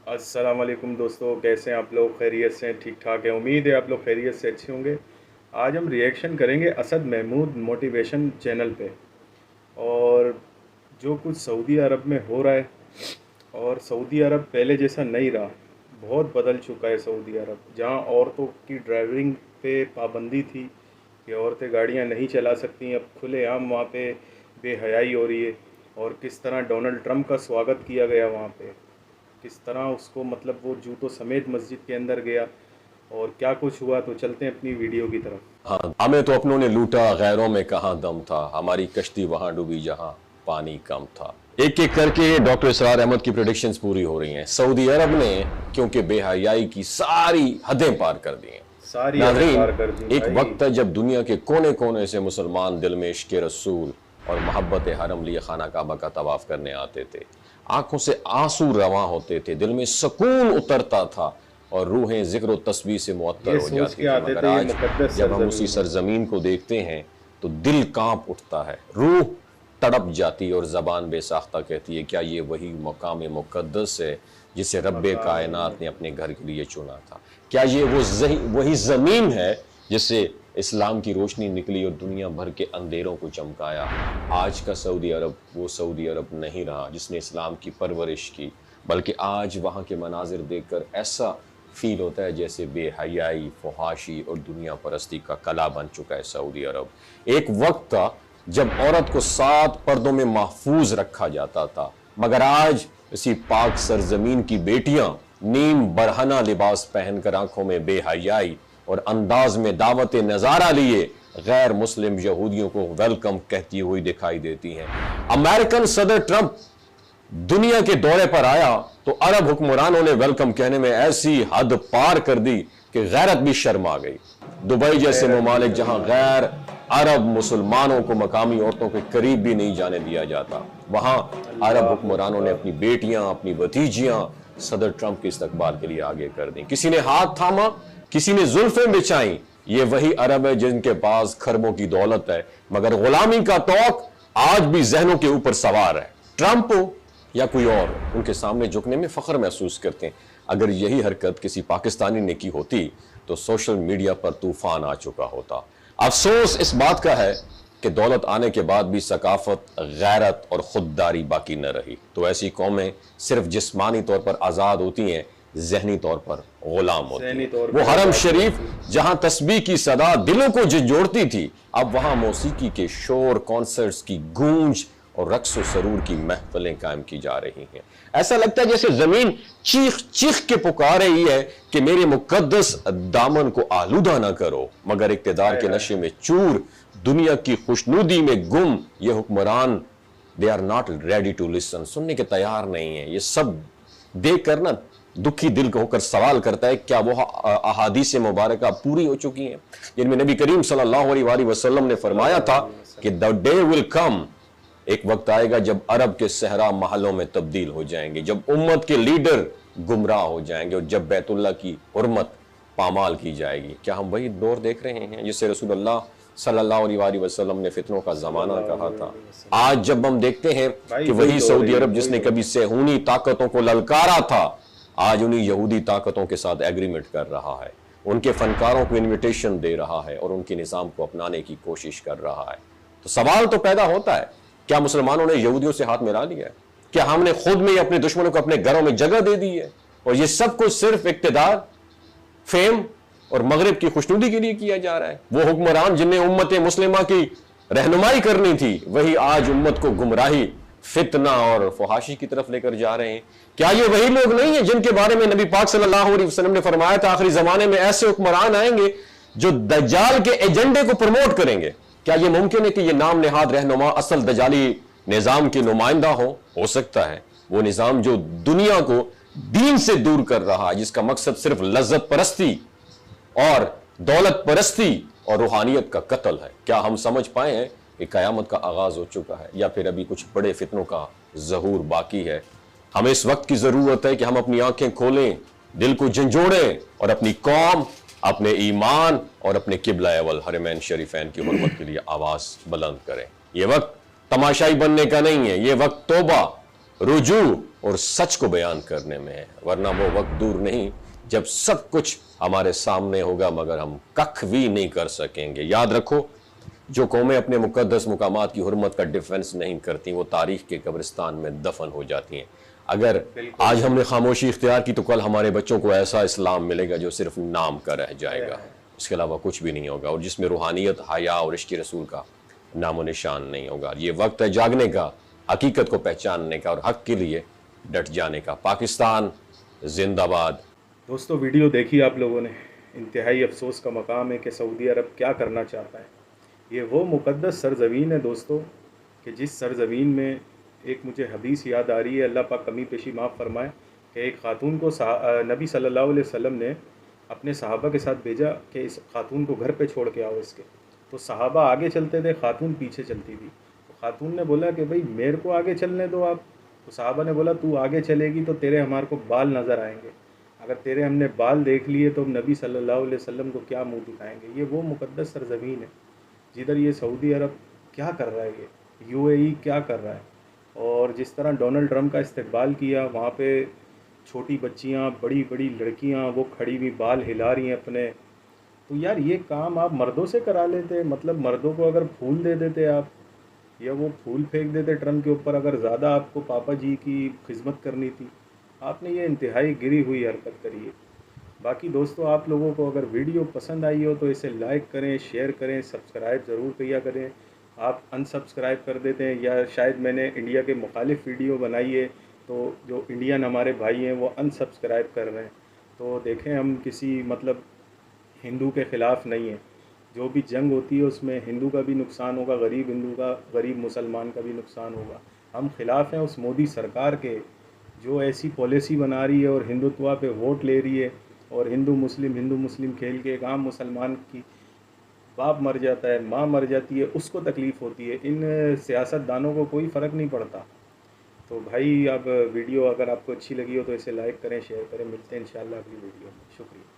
السلام علیکم دوستو، کیسے ہیں آپ لوگ؟ خیریت سے ہیں؟ ٹھیک ٹھاک ہے، امید ہے آپ لوگ خیریت سے اچھے ہوں گے۔ آج ہم ریئیکشن کریں گے اسد محمود موٹیویشن چینل پہ، اور جو کچھ سعودی عرب میں ہو رہا ہے، اور سعودی عرب پہلے جیسا نہیں رہا، بہت بدل چکا ہے سعودی عرب۔ جہاں عورتوں کی ڈرائیونگ پہ پابندی تھی کہ عورتیں گاڑیاں نہیں چلا سکتی، اب کھلے عام وہاں پہ بے حیائی ہو رہی ہے۔ اور کس طرح ڈونلڈ ٹرمپ کا سواگت کیا گیا وہاں پہ، کس طرح اس کو مطلب وہ جوتوں سمیت مسجد کے اندر گیا، اور کیا کچھ ہوا، تو چلتے ہیں اپنی ویڈیو کی طرف۔ ہاں، ہمیں تو اپنوں نے لوٹا، غیروں میں کہاں دم تھا، ہماری کشتی وہاں ڈوبی جہاں پانی کم تھا۔ ایک ایک کر کے ڈاکٹر اسرار احمد کی پریڈکشنز پوری ہو رہی ہیں۔ سعودی عرب نے کیونکہ بے حیائی کی ساری حدیں پار کر دی ہیں۔ ساری حدیں ناظرین، پار کر دی ایک بھائی۔ وقت تھا جب دنیا کے کونے کونے سے مسلمان دل میں عشق رسول اور محبت حرم لیے خانہ کعبہ کا طواف کرنے آتے تھے۔ آنکھوں سے آنسو رواں ہوتے تھے، دل میں سکون اترتا تھا اور روحیں ذکر و تسبیح سے معطر یہ ہو سوچ جاتی کے تھی۔ آتے مگر تھے یہ آج مقدس جب ہم سرزمین اسی ہے۔ سرزمین کو دیکھتے ہیں تو دل کانپ اٹھتا ہے، روح تڑپ جاتی اور زبان بے ساختہ کہتی ہے کیا یہ وہی مقام مقدس ہے جسے رب کائنات نے اپنے گھر کے لیے چنا تھا؟ کیا یہ وہی زمین ہے جس سے اسلام کی روشنی نکلی اور دنیا بھر کے اندھیروں کو چمکایا؟ آج کا سعودی عرب وہ سعودی عرب نہیں رہا جس نے اسلام کی پرورش کی، بلکہ آج وہاں کے مناظر دیکھ کر ایسا فیل ہوتا ہے جیسے بے حیائی، فحاشی اور دنیا پرستی کا قلعہ بن چکا ہے سعودی عرب۔ ایک وقت تھا جب عورت کو 7 پردوں میں محفوظ رکھا جاتا تھا، مگر آج اسی پاک سرزمین کی بیٹیاں نیم برہنہ لباس پہن کر آنکھوں میں بے حیائی اور انداز میں دعوت نظارہ لیے غیر مسلم یہودیوں کو ویلکم کہتی ہوئی دکھائی دیتی ہیں۔ امریکن صدر ٹرمپ دنیا کے دورے پر آیا تو عرب حکمرانوں نے ویلکم کہنے میں ایسی حد پار کر دی کہ غیرت بھی شرم آ گئی۔ دبئی جیسے ممالک جہاں غیر عرب مسلمانوں کو مقامی عورتوں کے قریب بھی نہیں جانے دیا جاتا، وہاں عرب حکمرانوں نے اپنی بیٹیاں، اپنی بھتیجیاں صدر ٹرمپ کے استقبال کے لیے آگے کر دیں۔ کسی نے ہاتھ تھاما، کسی نے زلفیں بچائیں۔ یہ وہی عرب ہے جن کے پاس کھربوں کی دولت ہے، مگر غلامی کا طوق آج بھی ذہنوں کے اوپر سوار ہے۔ ٹرمپ یا کوئی اور ان کے سامنے جھکنے میں فخر محسوس کرتے ہیں۔ اگر یہی حرکت کسی پاکستانی نے کی ہوتی تو سوشل میڈیا پر طوفان آ چکا ہوتا۔ افسوس اس بات کا ہے کہ دولت آنے کے بعد بھی ثقافت، غیرت اور خودداری باقی نہ رہی، تو ایسی قومیں صرف جسمانی طور پر آزاد ہوتی ہیں، ذہنی طور پر غلام ہوتی ہیں۔ وہ حرم شریف جہاں تسبیح کی صدا دلوں کو جھنجھوڑتی تھی، اب وہاں موسیقی کے شور، کانسرٹس کی گونج اور رقص و سرور کی محفلیں قائم کی جا رہی ہیں۔ ایسا لگتا ہے جیسے زمین چیخ چیخ کے پکار رہی ہے کہ میرے مقدس دامن کو آلودہ نہ کرو، مگر اقتدار کے نشے میں چور، دنیا کی خوشنودی میں گم یہ حکمران they are not ready to listen، سننے کے تیار نہیں ہیں۔ یہ سب دیکھ کر نا دکھی دل ہو کر سوال کرتا ہے کیا وہ احادیث مبارکہ پوری ہو چکی ہیں جن میں نبی کریم صلی اللہ علیہ وآلہ وسلم نے فرمایا تھا کہ the day will come، ایک وقت آئے گا جب عرب کے صحرا محلوں میں تبدیل ہو جائیں گے، جب امت کے لیڈر گمراہ ہو جائیں گے اور جب بیت اللہ کی حرمت پامال کی جائے گی۔ کیا ہم وہی دور دیکھ رہے ہیں جسے رسول اللہ صلی اللہ علیہ وآلہ وسلم نے فتنوں کا زمانہ کہا تھا؟ آج جب ہم دیکھتے ہیں کہ وہی سعودی عرب جس نے کبھی صہیونی طاقتوں کو للکارا تھا، آج انہی یہودی طاقتوں کے ساتھ ایگریمنٹ کر رہا ہے، ان کے فنکاروں کو انویٹیشن دے رہا ہے اور ان کے نظام کو اپنانے کی کوشش کر رہا ہے۔ تو سوال تو پیدا ہوتا ہے کیا مسلمانوں نے یہودیوں سے ہاتھ ملا لیا ہے؟ کیا ہم نے خود میں اپنے دشمنوں کو اپنے گھروں میں جگہ دے دی ہے؟ اور یہ سب کچھ صرف اقتدار، فیم اور مغرب کی خوشنودی کے لیے کیا جا رہا ہے؟ وہ حکمران جن نے امت مسلمہ کی رہنمائی کرنی تھی وہی آج امت کو گمراہی، فتنہ اور فحاشی کی طرف لے کر جا رہے ہیں۔ کیا یہ وہی لوگ نہیں ہیں جن کے بارے میں نبی پاک صلی اللہ علیہ وسلم نے فرمایا تھا آخری زمانے میں ایسے حکمران آئیں گے جو دجال کے ایجنڈے کو پروموٹ کریں گے؟ کیا یہ ممکن ہے کہ یہ نام نہاد رہنما اصل دجالی نظام کے نمائندہ ہو سکتا ہے، وہ نظام جو دنیا کو دین سے دور کر رہا ہے، جس کا مقصد صرف لذت پرستی اور دولت پرستی اور روحانیت کا قتل ہے۔ کیا ہم سمجھ پائے ہیں کہ قیامت کا آغاز ہو چکا ہے یا پھر ابھی کچھ بڑے فتنوں کا ظہور باقی ہے؟ ہمیں اس وقت کی ضرورت ہے کہ ہم اپنی آنکھیں کھولیں، دل کو جھنجھوڑیں اور اپنی قوم، اپنے ایمان اور اپنے قبلہ اول حرمین شریفین کی حرمت کے لیے آواز بلند کریں۔ یہ وقت تماشائی بننے کا نہیں ہے، یہ وقت توبہ رجوع اور سچ کو بیان کرنے میں ہے، ورنہ وہ وقت دور نہیں جب سب کچھ ہمارے سامنے ہوگا مگر ہم ککھ بھی نہیں کر سکیں گے۔ یاد رکھو، جو قومیں اپنے مقدس مقامات کی حرمت کا ڈیفنس نہیں کرتی وہ تاریخ کے قبرستان میں دفن ہو جاتی ہیں۔ اگر بالکل آج ہم نے خاموشی اختیار کی تو کل ہمارے بچوں کو ایسا اسلام ملے گا جو صرف نام کا رہ جائے گا، اس کے علاوہ کچھ بھی نہیں ہوگا، اور جس میں روحانیت، حیا اور عشق رسول کا نام و نشان نہیں ہوگا۔ یہ وقت ہے جاگنے کا، حقیقت کو پہچاننے کا اور حق کے لیے ڈٹ جانے کا۔ پاکستان زندہ باد۔ دوستو، ویڈیو دیکھی آپ لوگوں نے، انتہائی افسوس کا مقام ہے کہ سعودی عرب کیا کرنا چاہتا ہے۔ یہ وہ مقدس سرزمین ہے دوستو کہ جس سرزمین میں ایک مجھے حدیث یاد آ رہی ہے، اللہ پاک کمی پیشی معاف فرمائے، کہ ایک خاتون کو نبی صلی اللہ علیہ وسلم نے اپنے صحابہ کے ساتھ بھیجا کہ اس خاتون کو گھر پہ چھوڑ کے آؤ اس کے۔ تو صحابہ آگے چلتے تھے، خاتون پیچھے چلتی تھی۔ تو خاتون نے بولا کہ بھئی میرے کو آگے چلنے دو آپ۔ تو صحابہ نے بولا تو آگے چلے گی تو تیرے ہمارے کو بال نظر آئیں گے، اگر تیرے ہم نے بال دیکھ لیے تو ہم نبی صلی اللہ علیہ وسلم کو کیا منہ دکھائیں گے۔ یہ وہ مقدس سرزمین ہے جدھر یہ سعودی عرب کیا کر رہا ہے، یہ یو اے ای کیا کر رہا ہے۔ اور جس طرح ڈونلڈ ٹرمپ کا استقبال کیا، وہاں پہ چھوٹی بچیاں، بڑی بڑی لڑکیاں وہ کھڑی ہوئی بال ہلا رہی ہیں اپنے، تو یار یہ کام آپ مردوں سے کرا لیتے، مطلب مردوں کو اگر پھول دے دیتے آپ، یا وہ پھول پھینک دیتے ٹرمپ کے اوپر، اگر زیادہ آپ کو پاپا جی کی خدمت کرنی تھی، آپ نے یہ انتہائی گری ہوئی حرکت کری ہے۔ باقی دوستو، آپ لوگوں کو اگر ویڈیو پسند آئی ہو تو اسے لائک کریں، شیئر کریں، سبسکرائب ضرور کیا کریں۔ آپ انسبسکرائب کر دیتے ہیں، یا شاید میں نے انڈیا کے مخالف ویڈیو بنائی ہے تو جو انڈین ہمارے بھائی ہیں وہ انسبسکرائب کر رہے ہیں۔ تو دیکھیں، ہم کسی مطلب ہندو کے خلاف نہیں ہیں۔ جو بھی جنگ ہوتی ہے اس میں ہندو کا بھی نقصان ہوگا، غریب ہندو کا، غریب مسلمان کا بھی نقصان ہوگا۔ ہم خلاف ہیں اس مودی سرکار کے جو ایسی پالیسی بنا رہی ہے اور ہندوتوا پہ ووٹ لے رہی ہے، اور ہندو مسلم کھیل کے ایک عام مسلمان کی باپ مر جاتا ہے، ماں مر جاتی ہے، اس کو تکلیف ہوتی ہے۔ ان سیاست دانوں کو کوئی فرق نہیں پڑتا۔ تو بھائی، اب ویڈیو اگر آپ کو اچھی لگی ہو تو اسے لائک کریں، شیئر کریں۔ ملتے ہیں انشاءاللہ اگلی ویڈیو میں۔ شکریہ۔